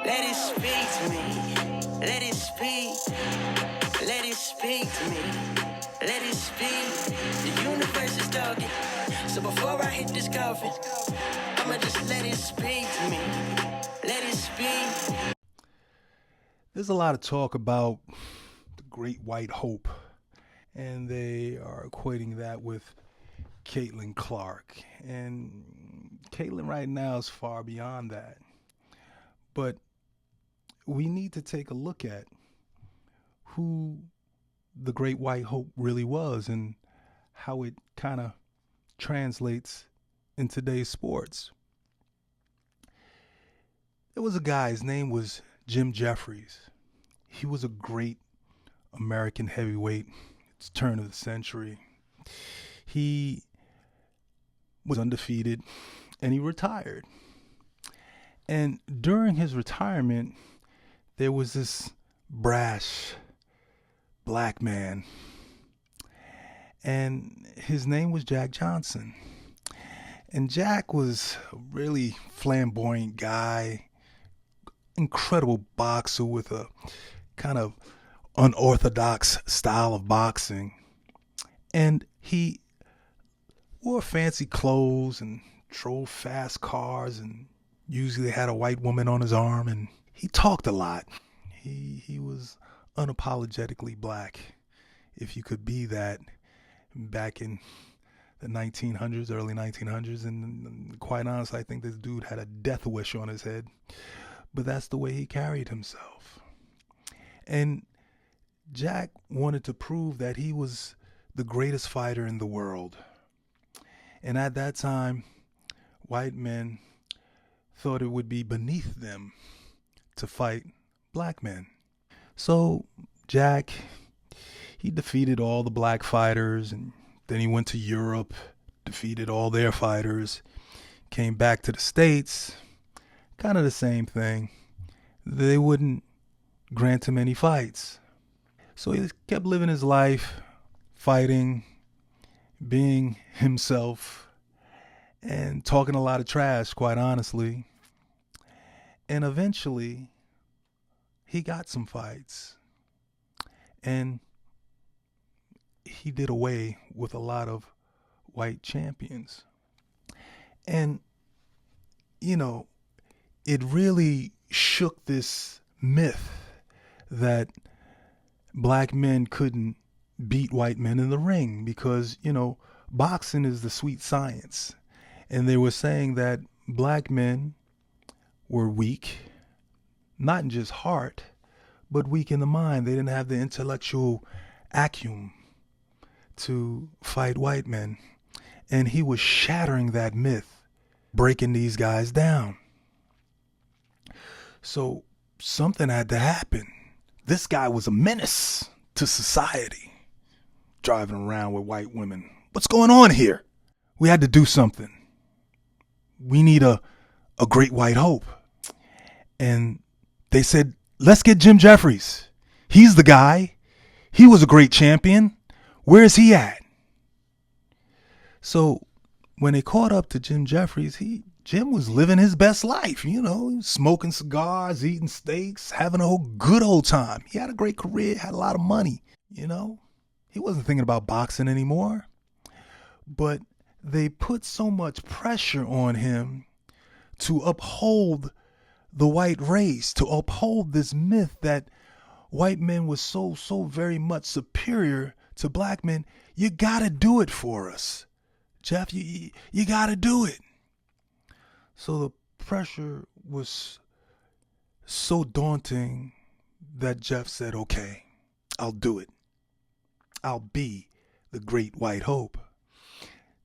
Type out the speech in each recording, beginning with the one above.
Let it speak to me. Let it speak. Let it speak to me. Let it speak. The universe is talking. So before I hit this coffin, I'ma just let it speak to me. Let it speak. There's a lot of talk about the Great White Hope, and they are equating that with Caitlin Clark. And Caitlin right now is far beyond that. But we need to take a look at who the Great White Hope really was and how it kind of translates in today's sports. There was a guy, his name was Jim Jeffries. He was a great American heavyweight. It's turn of the century. He was undefeated and he retired. And during his retirement, there was this brash black man, and his name was Jack Johnson. And Jack was a really flamboyant guy, incredible boxer with a kind of unorthodox style of boxing. And he wore fancy clothes and drove fast cars and usually had a white woman on his arm, and he talked a lot. He was unapologetically black, if you could be that back in the 1900s, early 1900s. And quite honestly, I think this dude had a death wish on his head. But that's the way he carried himself. And Jack wanted to prove that he was the greatest fighter in the world. And at that time, white men thought it would be beneath them to fight black men. So Jack, he defeated all the black fighters, and then he went to Europe, defeated all their fighters, came back to the States, kind of the same thing. They wouldn't grant him any fights. So he kept living his life, fighting, being himself, and talking a lot of trash, quite honestly. And eventually, he got some fights. And he did away with a lot of white champions. And, you know, it really shook this myth that black men couldn't beat white men in the ring because, boxing is the sweet science. And they were saying that black men were weak, not in just heart, but weak in the mind. They didn't have the intellectual acumen to fight white men. And he was shattering that myth, breaking these guys down. So something had to happen. This guy was a menace to society, driving around with white women. What's going on here? We had to do something. We need a great white hope. And they said, let's get Jim Jeffries. He's the guy. He was a great champion. Where is he at? So when they caught up to Jim Jeffries, Jim was living his best life. He was smoking cigars, eating steaks, having a good old time. He had a great career, had a lot of money. He wasn't thinking about boxing anymore. But they put so much pressure on him to uphold the white race, to uphold this myth that white men were so very much superior to black men. You got to do it for us. Jeff, you got to do it. So the pressure was so daunting that Jeff said, okay, I'll do it. I'll be the great white hope.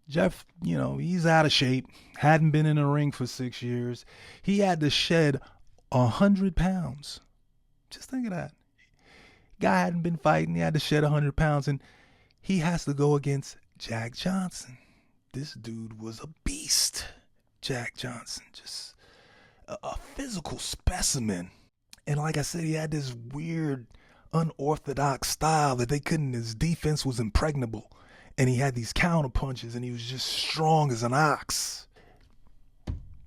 Jeff, he's out of shape, hadn't been in a ring for 6 years. He had to shed 100 pounds. Just think of that. Guy hadn't been fighting. He had to shed 100 pounds, and he has to go against Jack Johnson. This dude was a beast. Jack Johnson, just a physical specimen. And like I said, he had this weird, unorthodox style that his defense was impregnable. And he had these counter punches, and he was just strong as an ox.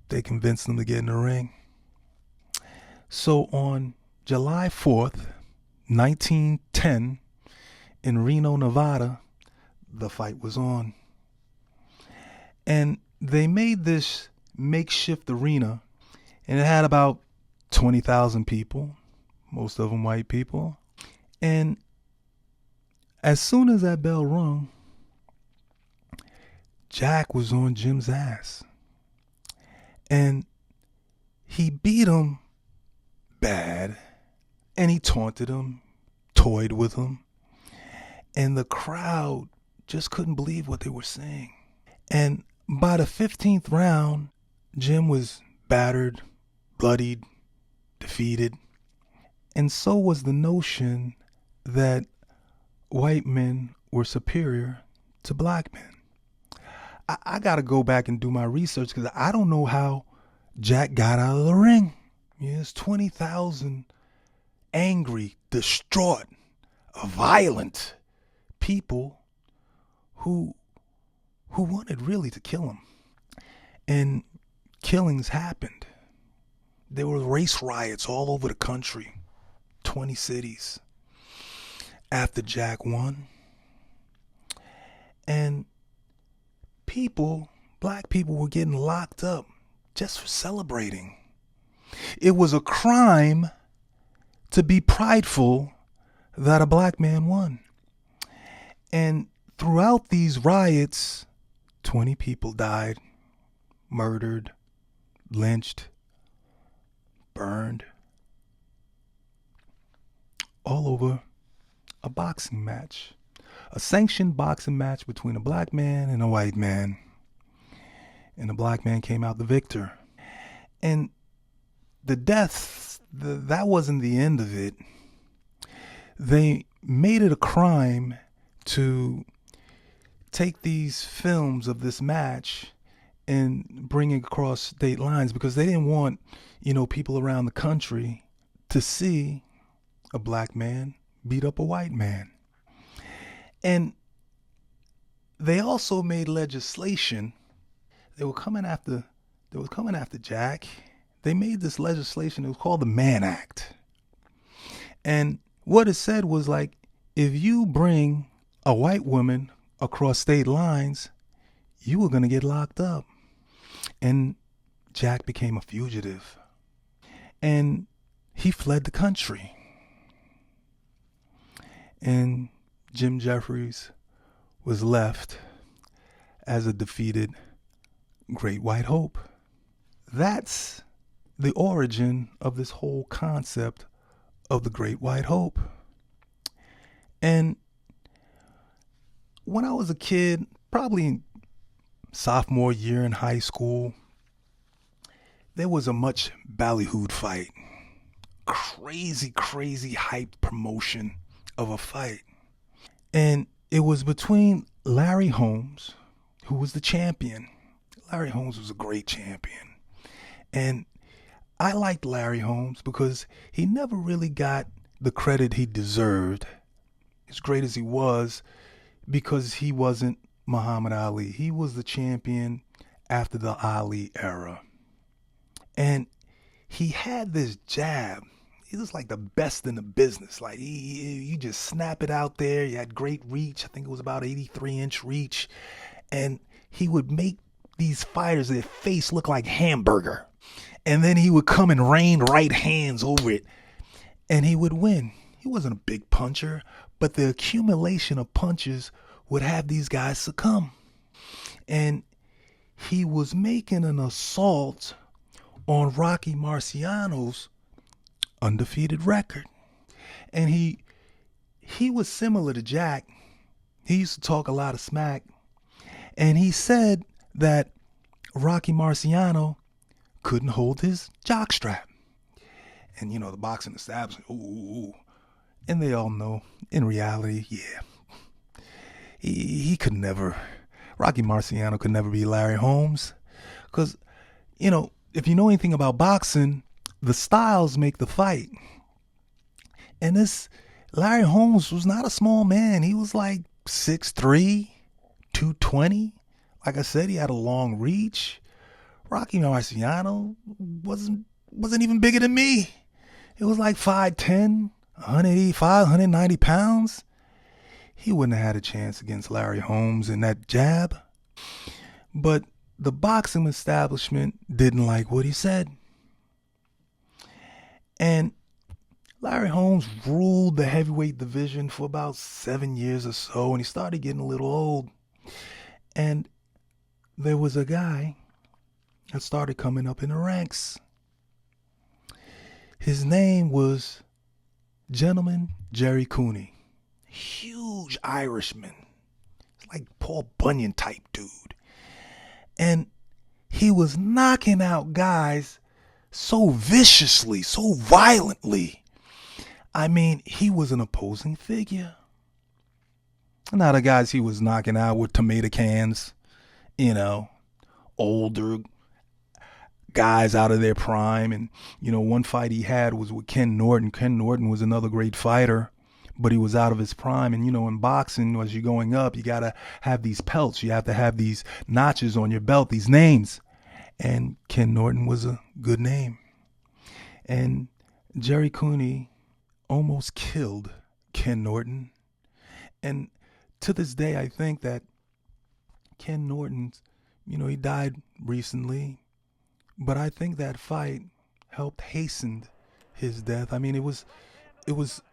They convinced him to get in the ring. So on July 4th, 1910, in Reno, Nevada, the fight was on. And they made this makeshift arena, and it had about 20,000 people, most of them white people. And as soon as that bell rung, Jack was on Jim's ass. And he beat him bad, and he taunted him, toyed with him. And the crowd just couldn't believe what they were saying. And by the 15th round, Jim was battered, bloodied, defeated. And so was the notion that white men were superior to black men. I got to go back and do my research because I don't know how Jack got out of the ring. Yes, 20,000 angry, distraught, violent people who wanted really to kill him. And killings happened. There were race riots all over the country, 20 cities, after Jack won. And black people were getting locked up just for celebrating. It was a crime to be prideful that a black man won. And throughout these riots, 20 people died, murdered, lynched, burned, all over a boxing match, a sanctioned boxing match between a black man and a white man. And the black man came out the victor. And the deaths, that wasn't the end of it. They made it a crime to take these films of this match and bring it across state lines because they didn't want, people around the country to see a black man beat up a white man. And they also made legislation. They were coming after Jack. They made this legislation. It was called the Mann Act. And what it said was like, if you bring a white woman across state lines, you were going to get locked up. And Jack became a fugitive. And he fled the country. And Jim Jeffries was left as a defeated great white hope. That's the origin of this whole concept of the great white hope. And when I was a kid, probably sophomore year in high school, there was a much ballyhooed fight. Crazy hyped promotion of a fight. And it was between Larry Holmes, who was the champion. Larry Holmes was a great champion. And I liked Larry Holmes because he never really got the credit he deserved, as great as he was, because he wasn't Muhammad Ali. He was the champion after the Ali era. And he had this jab. He was like the best in the business. Like you just snap it out there. He had great reach. I think it was about 83-inch reach. And he would make these fighters, their face look like hamburger. And then he would come and rain right hands over it. And he would win. He wasn't a big puncher, but the accumulation of punches would have these guys succumb. And he was making an assault on Rocky Marciano's undefeated record. And he was similar to Jack. He used to talk a lot of smack. And he said that Rocky Marciano couldn't hold his jockstrap. And, the boxing establishment, ooh. And they all know, in reality, yeah, he could never, Rocky Marciano could never be Larry Holmes. Because, if you know anything about boxing, the styles make the fight. And this Larry Holmes was not a small man. He was like 6'3", 220. Like I said, he had a long reach. Rocky Marciano wasn't even bigger than me. It was like 5'10", 185, 190 pounds. He wouldn't have had a chance against Larry Holmes in that jab. But the boxing establishment didn't like what he said. And Larry Holmes ruled the heavyweight division for about 7 years or so, and he started getting a little old. And there was a guy that started coming up in the ranks. His name was Gentleman Jerry Cooney. Huge Irishman. Like Paul Bunyan type dude. And he was knocking out guys so viciously, so violently. I mean, he was an opposing figure. Now the guys he was knocking out with tomato cans, older guys out of their prime. And, one fight he had was with Ken Norton. Ken Norton was another great fighter, but he was out of his prime. And, in boxing, as you're going up, you got to have these pelts. You have to have these notches on your belt, these names. And Ken Norton was a good name. And Jerry Cooney almost killed Ken Norton. And to this day, I think that Ken Norton, he died recently, but I think that fight helped hasten his death. I mean, it was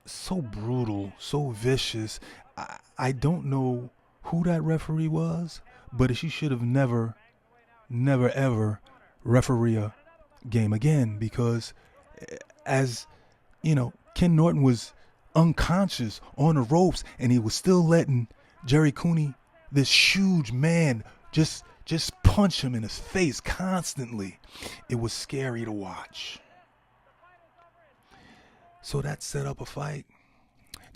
so brutal, so vicious. I don't know who that referee was, but she should have never, ever referee a game again, because as, Ken Norton was unconscious on the ropes and he was still letting Jerry Cooney, this huge man, just punch him in his face constantly. It was scary to watch. So that set up a fight.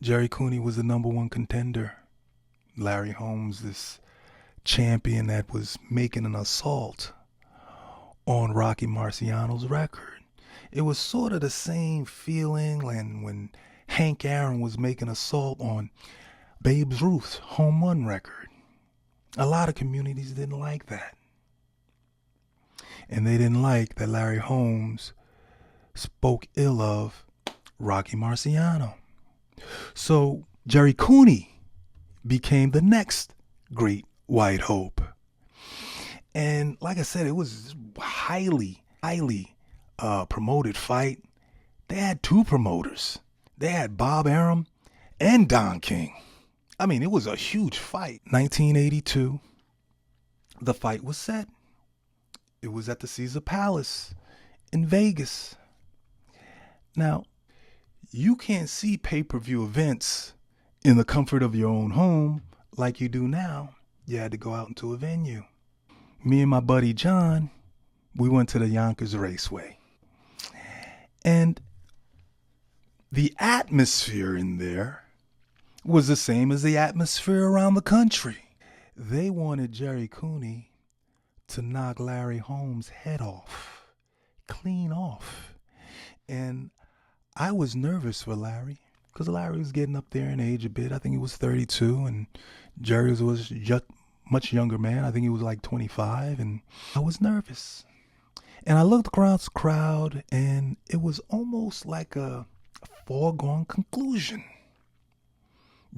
Jerry Cooney was the number one contender. Larry Holmes, this champion that was making an assault on Rocky Marciano's record. It was sort of the same feeling when Hank Aaron was making assault on Babe Ruth's home run record. A lot of communities didn't like that. And they didn't like that Larry Holmes spoke ill of Rocky Marciano. So Jerry Cooney became the next great white hope. And like I said, it was highly promoted fight. They had two promoters. They had Bob Arum and Don King. I mean, it was a huge fight. 1982, the fight was set. It was at the Caesar Palace in Vegas. Now, you can't see pay-per-view events in the comfort of your own home like you do now. You had to go out into a venue. Me and my buddy John, we went to the Yonkers Raceway. And the atmosphere in there was the same as the atmosphere around the country. They wanted Jerry Cooney to knock Larry Holmes' head off, clean off. And I was nervous for Larry, because Larry was getting up there in age a bit. I think he was 32, and Jerry was a much younger man. I think he was like 25, and I was nervous. And I looked across the crowd, and it was almost like a foregone conclusion.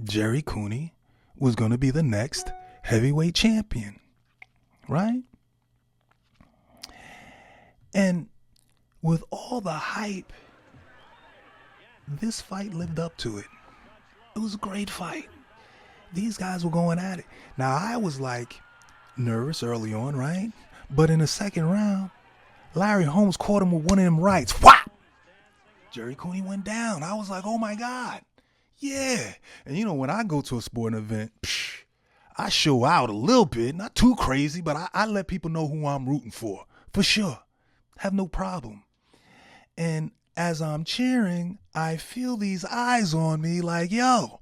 Jerry Cooney was going to be the next heavyweight champion, right? And with all the hype, this fight lived up to it. It was a great fight. These guys were going at it. Now, I was like nervous early on, right? But in the second round, Larry Holmes caught him with one of them rights. Whap! Jerry Cooney went down. I was like, oh my God. Yeah. And when I go to a sporting event, I show out a little bit, not too crazy, but I let people know who I'm rooting for sure. Have no problem. And as I'm cheering, I feel these eyes on me like, yo,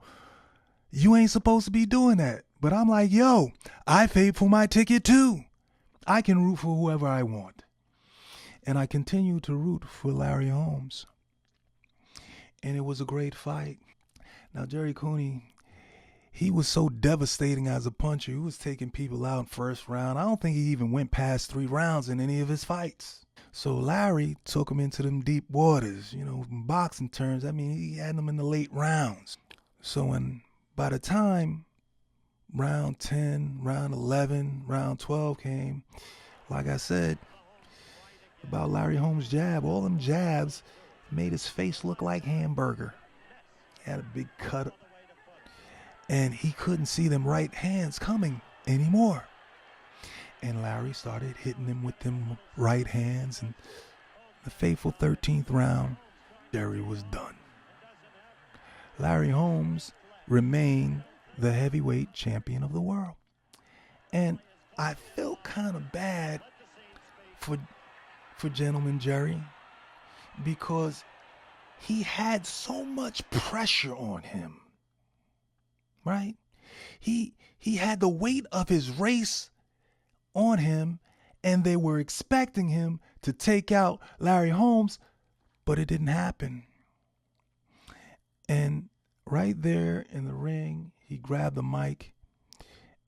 you ain't supposed to be doing that. But I'm like, yo, I paid for my ticket too. I can root for whoever I want. And I continue to root for Larry Holmes. And it was a great fight. Now, Jerry Cooney, he was so devastating as a puncher. He was taking people out in first round. I don't think he even went past 3 rounds in any of his fights. So Larry took him into them deep waters, in boxing terms. I mean, he had them in the late rounds. So by the time round 10, round 11, round 12 came, like I said about Larry Holmes' jab, all them jabs made his face look like hamburger. He had a big cut, and he couldn't see them right hands coming anymore. And Larry started hitting him with them right hands, and the fateful 13th round, Jerry was done. Larry Holmes remained the heavyweight champion of the world. And I felt kind of bad for Gentleman Jerry, because he had so much pressure on him, right? He had the weight of his race on him, and they were expecting him to take out Larry Holmes, but it didn't happen. And right there in the ring, he grabbed the mic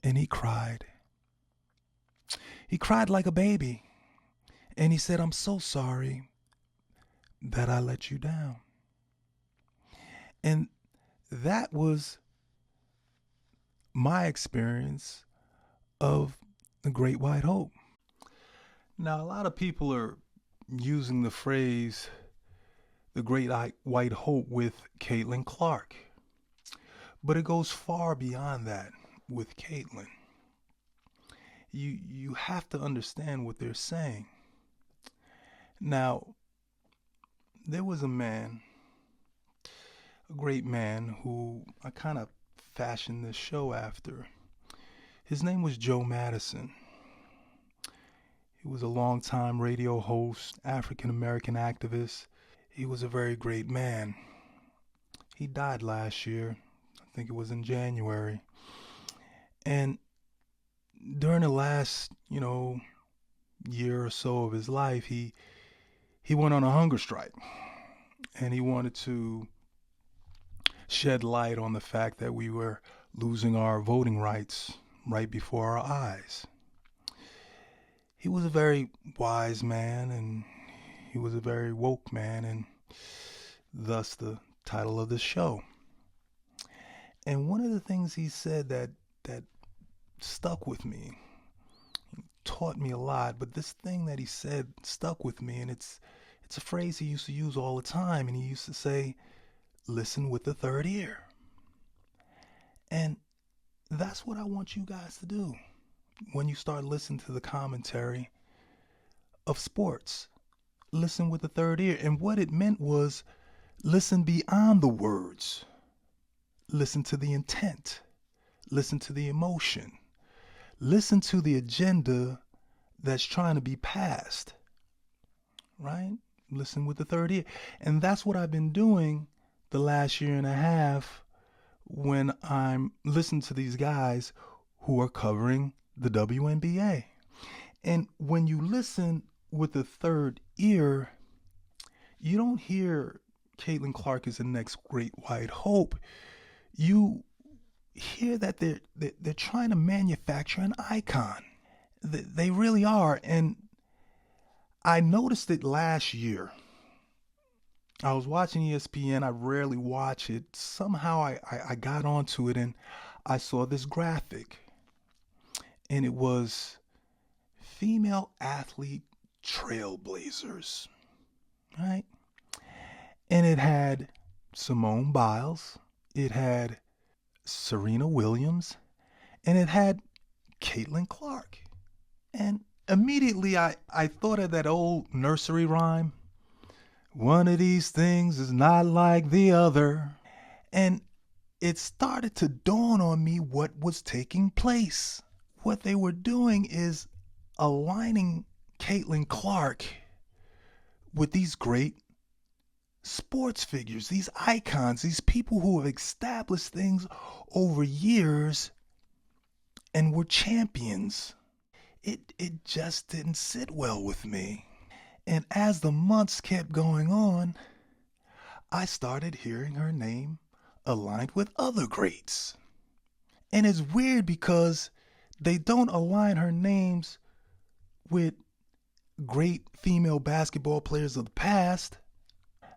and he cried. He cried like a baby. And he said, "I'm so sorry that I let you down." And that was my experience of the Great White Hope. Now, a lot of people are using the phrase the Great White Hope with Caitlin Clark. But it goes far beyond that with Caitlin. You have to understand what they're saying. Now, there was a man, a great man, who I kind of fashioned this show after. His name was Joe Madison. He was a longtime radio host, African-American activist. He was a very great man. He died last year. I think it was in January. And during the last, year or so of his life, he went on a hunger strike. And he wanted to shed light on the fact that we were losing our voting rights right before our eyes. He was a very wise man, and he was a very woke man, and thus the title of the show. And one of the things he said that stuck with me, taught me a lot, but this thing that he said stuck with me, and it's a phrase he used to use all the time, and he used to say, "Listen with the third ear." And that's what I want you guys to do when you start listening to the commentary of sports. Listen with the third ear. And what it meant was, listen beyond the words. Listen to the intent. Listen to the emotion. Listen to the agenda that's trying to be passed. Right? Listen with the third ear. And that's what I've been doing the last year and a half when I'm listening to these guys who are covering the WNBA. And when you listen with the third ear, you don't hear Caitlin Clark is the next Great White Hope. You hear that they're trying to manufacture an icon. They really are. And I noticed it last year. I was watching ESPN. I rarely watch it. Somehow I got onto it, and I saw this graphic. And it was female athlete trailblazers, right? And it had Simone Biles, it had Serena Williams, and it had Caitlin Clark. And immediately I thought of that old nursery rhyme, "One of these things is not like the other." And it started to dawn on me what was taking place. What they were doing is aligning Caitlin Clark with these great sports figures, these icons, these people who have established things over years and were champions. It just didn't sit well with me. And as the months kept going on, I started hearing her name aligned with other greats. And it's weird because they don't align her names with great female basketball players of the past,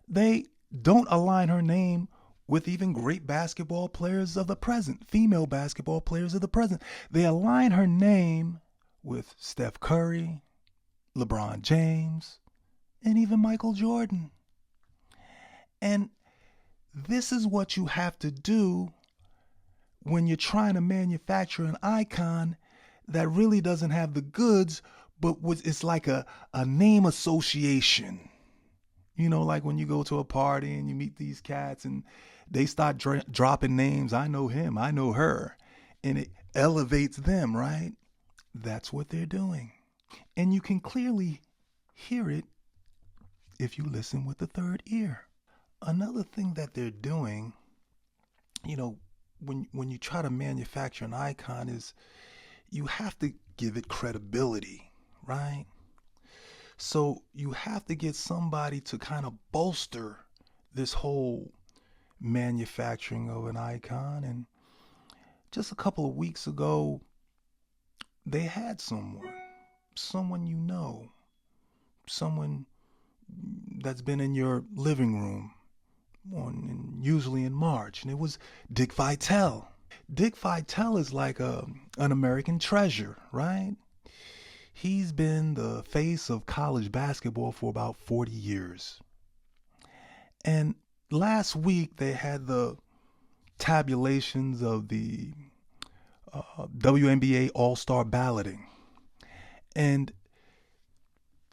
they don't align her name with even great basketball players of the present, female basketball players of the present. They align her name with Steph Curry, LeBron James, and even Michael Jordan. And this is what you have to do when you're trying to manufacture an icon that really doesn't have the goods, but it's like a name association. You know, like when you go to a party and you meet these cats and they start dropping names. I know him, I know her. And it elevates them, right? That's what they're doing. And you can clearly hear it if you listen with the third ear. Another thing that they're doing, you know, when you try to manufacture an icon is you have to give it credibility, right? So you have to get somebody to kind of bolster this whole manufacturing of an icon. And just a couple of weeks ago, they had someone you know, someone that's been in your living room usually in March, and it was Dick Vitale. Dick Vitale is like an American treasure, right? He's been the face of college basketball for about 40 years. And last week they had the tabulations of the WNBA All-Star balloting. And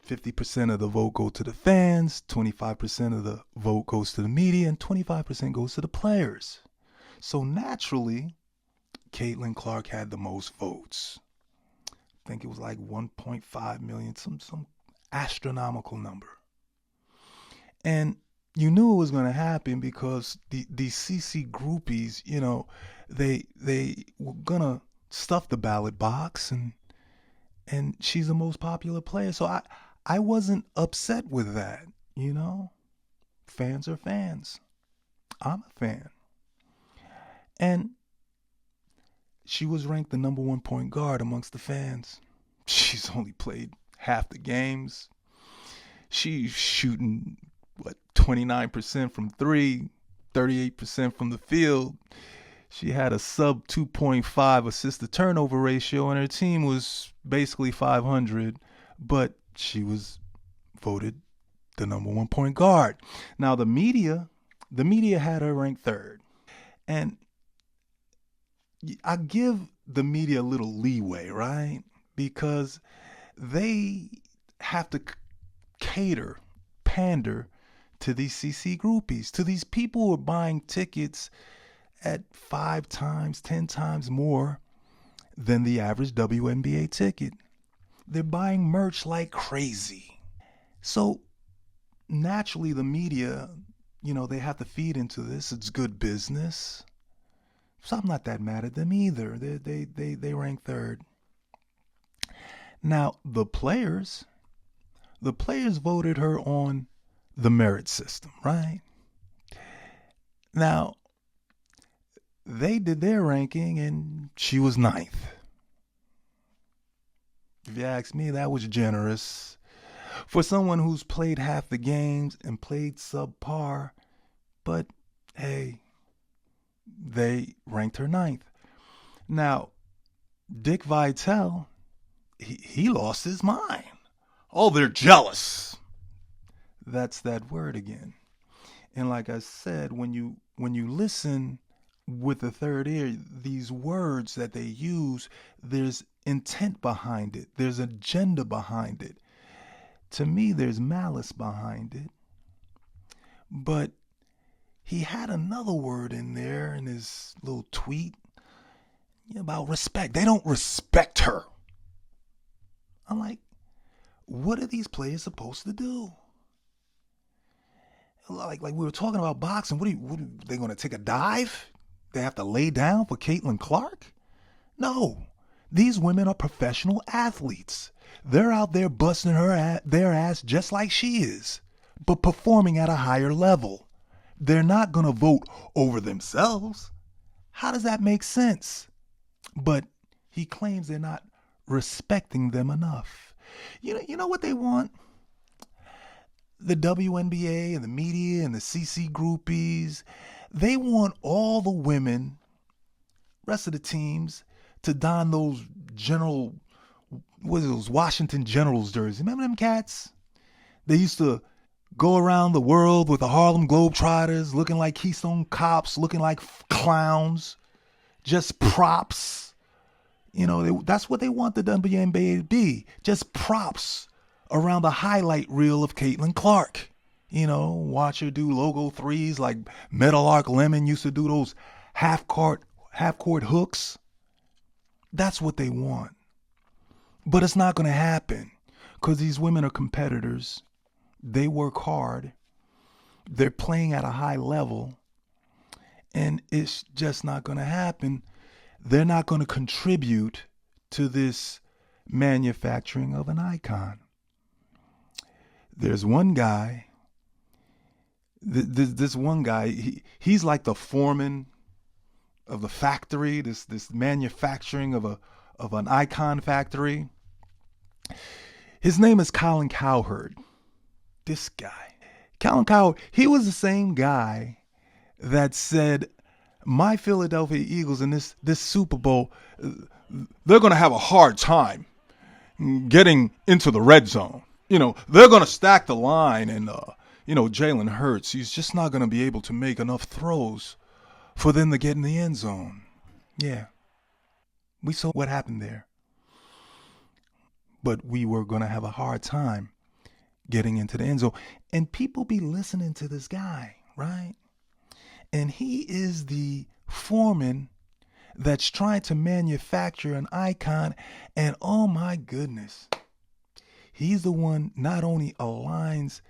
50% of the vote go to the fans, 25% of the vote goes to the media, and 25% goes to the players. So naturally, Caitlin Clark had the most votes. I think it was like 1.5 million, some astronomical number. And you knew it was going to happen because these CC groupies, you know, they were going to stuff the ballot box, and she's the most popular player. So I wasn't upset with that, you know. Fans are fans. I'm a fan. And she was ranked the number one point guard amongst the fans. She's only played half the games. She's shooting, 29% from three, 38% from the field. She had a sub 2.5 assist to turnover ratio, and her team was basically 500, but she was voted the number one point guard. Now the media had her ranked third. And I give the media a little leeway, right? Because they have to pander to these CC groupies, to these people who are buying tickets at 5 times, 10 times more than the average WNBA ticket. They're buying merch like crazy. So naturally the media, you know, they have to feed into this. It's good business. So I'm not that mad at them either. They rank third. Now the players voted her on the merit system, right? Now they did their ranking and she was ninth. If you ask me, that was generous. For someone who's played half the games and played subpar, but hey, they ranked her ninth. Now, Dick Vitale, he lost his mind. Oh, they're jealous. That's that word again. And like I said, when you listen with the third ear, these words that they use, there's intent behind it. There's agenda behind it. To me, there's malice behind it. But he had another word in there in his little tweet about respect. They don't respect her. I'm like, what are these players supposed to do? Like we were talking about boxing. What are they going to take a dive? They have to lay down for Caitlin Clark? No. These women are professional athletes. They're out there busting their ass just like she is, but performing at a higher level. They're not going to vote over themselves. How does that make sense? But he claims they're not respecting them enough. You know what they want? The WNBA and the media and the CC groupies, they want all the women, rest of the teams, to don those those Washington Generals jerseys. Remember them cats? They used to go around the world with the Harlem Globetrotters, looking like Keystone Cops, looking like clowns, just props. That's what they want the WNBA to be, just props around the highlight reel of Caitlin Clark. Watch her do logo threes like Metal Arc Lemon used to do those half-court hooks. That's what they want. But it's not going to happen because these women are competitors. They work hard. They're playing at a high level. And it's just not going to happen. They're not going to contribute to this manufacturing of an icon. There's one guy, this one guy, he's like the foreman of the factory, this manufacturing of an icon factory. His name is Colin Cowherd. This guy, Colin Cowherd, he was the same guy that said, my Philadelphia Eagles in this Super Bowl, they're going to have a hard time getting into the red zone. They're going to stack the line and, Jalen Hurts, he's just not going to be able to make enough throws for them to get in the end zone. Yeah, we saw what happened there. But we were going to have a hard time getting into the end zone. And people be listening to this guy, right? And he is the foreman that's trying to manufacture an icon. And oh my goodness, he's the one not only aligns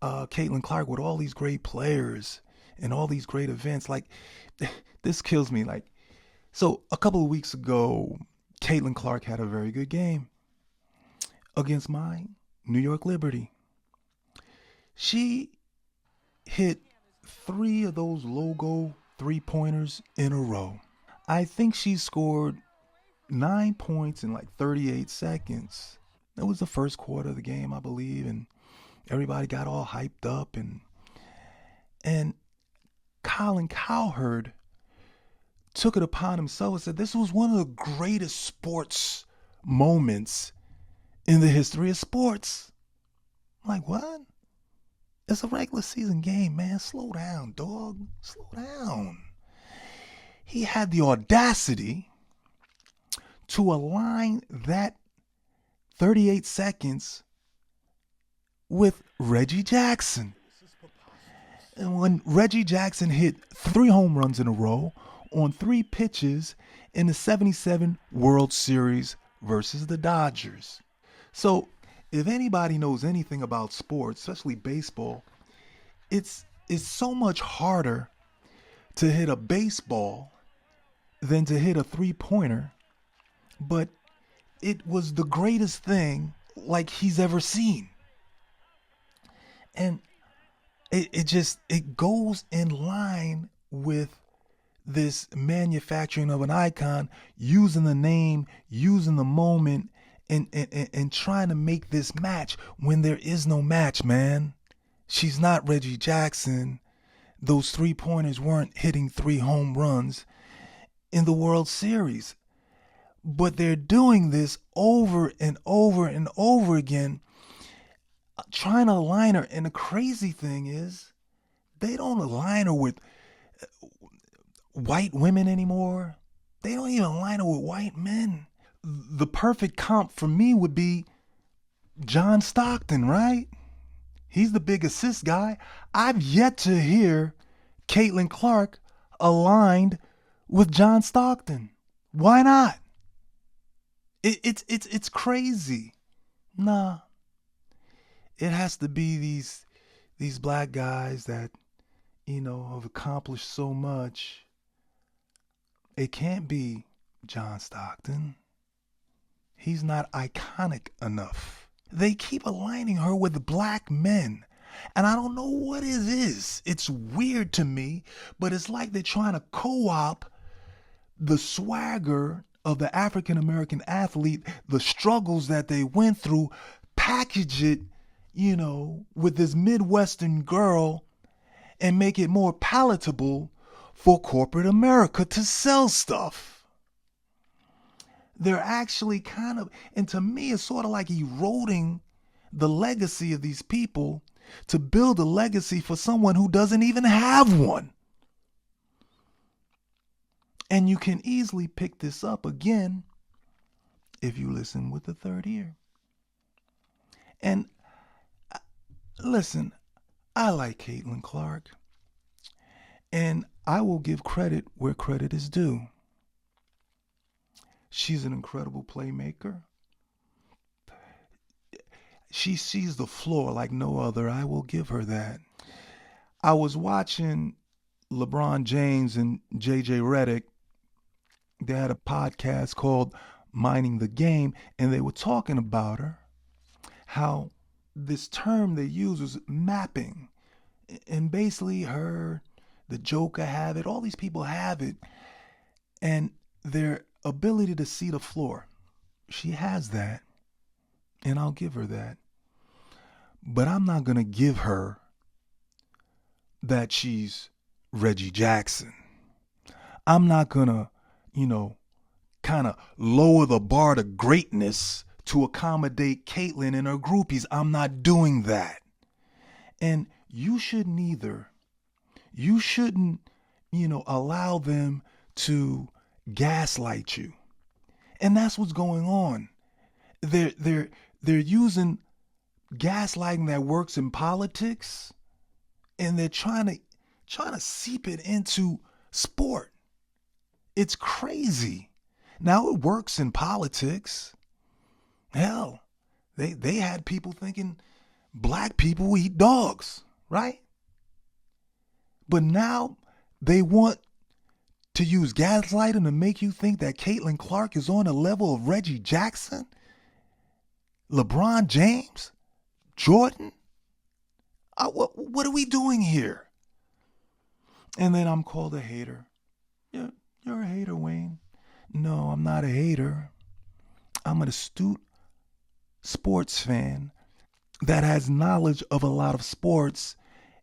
Caitlin Clark with all these great players and all these great events. Like, this kills me. So a couple of weeks ago, Caitlin Clark had a very good game against my New York Liberty. She hit 3 of those logo 3-pointers in a row. I think she scored 9 points in 38 seconds. That was the first quarter of the game, I believe, and everybody got all hyped up, and Colin Cowherd took it upon himself and said this was one of the greatest sports moments in the history of sports. I'm like, what? It's a regular season game, man. Slow down, dog. Slow down. He had the audacity to align that 38 seconds with Reggie Jackson. And when Reggie Jackson hit 3 home runs in a row on 3 pitches in the 77 World Series versus the Dodgers. So if anybody knows anything about sports, especially baseball, it's so much harder to hit a baseball than to hit a 3-pointer. But it was the greatest thing he's ever seen. And it goes in line with this manufacturing of an icon, using the name, using the moment, and trying to make this match when there is no match, man. She's not Reggie Jackson. Those 3-pointers weren't hitting 3 home runs in the World Series. But they're doing this over and over and over again, trying to align her. And the crazy thing is, they don't align her with white women anymore. They don't even align her with white men. The perfect comp for me would be John Stockton, right? He's the big assist guy. I've yet to hear Caitlin Clark aligned with John Stockton. Why not? It's crazy. Nah. It has to be these black guys that, have accomplished so much. It can't be John Stockton. He's not iconic enough. They keep aligning her with black men. And I don't know what it is. It's weird to me, but it's like they're trying to co-opt the swagger of the African American athlete, the struggles that they went through, package it, with this Midwestern girl and make it more palatable for corporate America to sell stuff. They're actually and to me, it's sort of like eroding the legacy of these people to build a legacy for someone who doesn't even have one. And you can easily pick this up again if you listen with the third ear. And listen, I like Caitlin Clark, and I will give credit where credit is due. She's an incredible playmaker. She sees the floor like no other. I will give her that. I was watching LeBron James and JJ Redick. They had a podcast called Mining the Game, and they were talking about her, how this term they use was mapping. And basically her, the Joker have it, all these people have it, and their ability to see the floor. She has that, and I'll give her that. But I'm not going to give her that she's Reggie Jackson. I'm not going to, kind of lower the bar to greatness to accommodate Caitlin and her groupies. I'm not doing that. And you shouldn't either. You shouldn't, allow them to gaslight you. And that's what's going on. They're using gaslighting that works in politics, and they're trying to seep it into sport. It's crazy. Now it works in politics. Hell, they had people thinking black people eat dogs, right? But now they want to use gaslighting to make you think that Caitlin Clark is on the level of Reggie Jackson, LeBron James, Jordan. What are we doing here? And then I'm called a hater. You're a hater, Wayne. No, I'm not a hater. I'm an astute sports fan that has knowledge of a lot of sports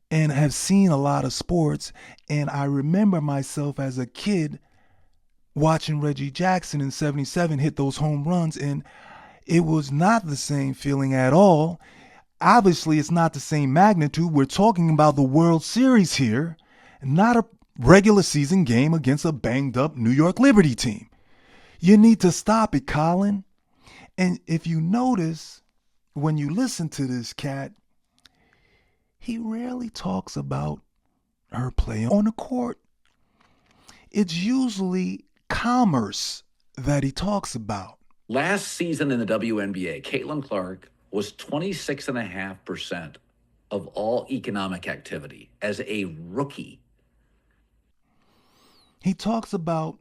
and have seen a lot of sports. And I remember myself as a kid watching Reggie Jackson in '77 hit those home runs, and it was not the same feeling at all. Obviously, it's not the same magnitude. We're talking about the World Series here, not a regular season game against a banged up New York Liberty team. You need to stop it, Colin. And if you notice, when you listen to this cat, he rarely talks about her play on the court. It's usually commerce that he talks about. Last season in the WNBA, Caitlin Clark was 26.5% of all economic activity as a rookie. He talks about,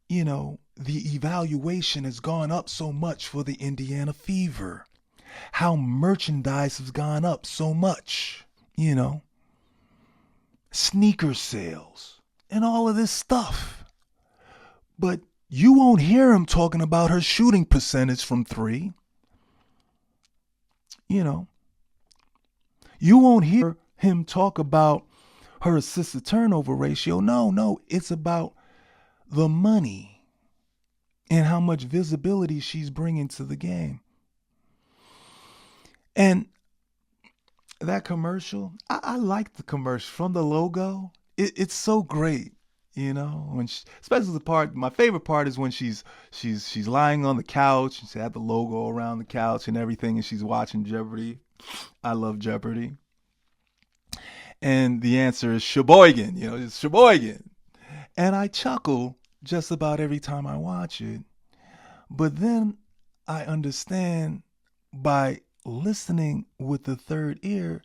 the evaluation has gone up so much for the Indiana Fever, how merchandise has gone up so much, sneaker sales and all of this stuff. But you won't hear him talking about her shooting percentage from three. You won't hear him talk about her assist to turnover ratio. No, it's about the money and how much visibility she's bringing to the game. And that commercial, I like the commercial from the logo. It's so great, when especially the part. My favorite part is when she's lying on the couch and she had the logo around the couch and everything, and she's watching Jeopardy. I love Jeopardy. And the answer is Sheboygan, it's Sheboygan. And I chuckle just about every time I watch it. But then I understand by listening with the third ear,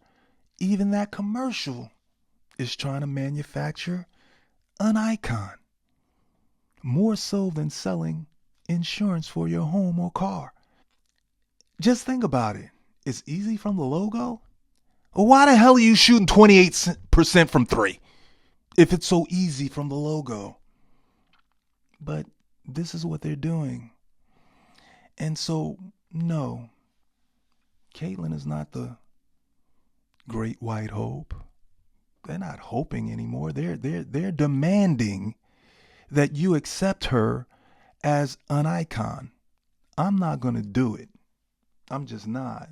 even that commercial is trying to manufacture an icon. More so than selling insurance for your home or car. Just think about it. It's easy from the logo. Well, why the hell are you shooting 28% from three if it's so easy from the logo? But this is what they're doing. And so, no, Caitlyn is not the great white hope. They're not hoping anymore. They're demanding that you accept her as an icon. I'm not going to do it. I'm just not.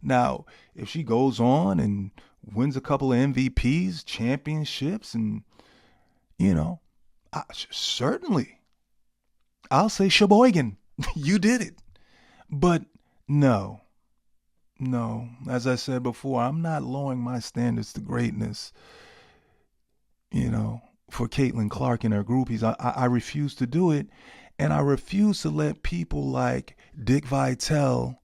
Now, if she goes on and wins a couple of MVPs, championships, and, certainly, I'll say Sheboygan, you did it. But no, as I said before, I'm not lowering my standards to greatness, for Caitlin Clark and her groupies. I refuse to do it. And I refuse to let people like Dick Vitale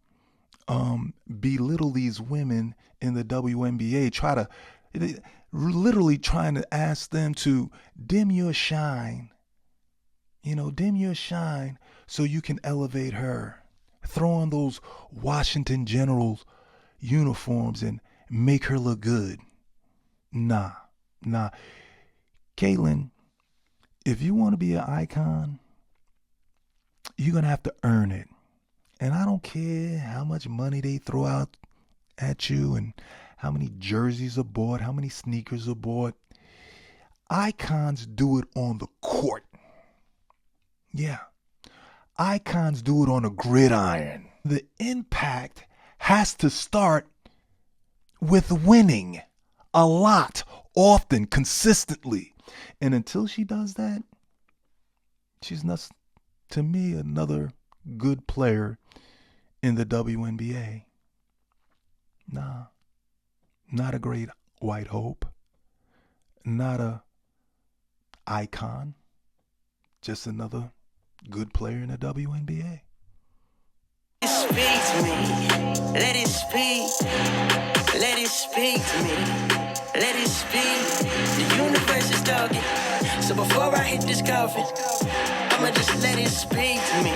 belittle these women in the WNBA, literally trying to ask them to dim your shine, so you can elevate her. Throw on those Washington Generals uniforms and make her look good. Nah. Caitlyn, if you want to be an icon, you're going to have to earn it. And I don't care how much money they throw out at you and how many jerseys are bought, how many sneakers are bought. Icons do it on the court. Yeah. Icons do it on a gridiron. The impact has to start with winning a lot, often, consistently. And until she does that, she's not, to me, another good player in the WNBA. Nah, not a great white hope, not a icon, just another good player in the WNBA. Speak to me, let it speak, let it speak to me, let it speak. The universe is talking, so before I hit this coffin, I'ma just let it speak to me.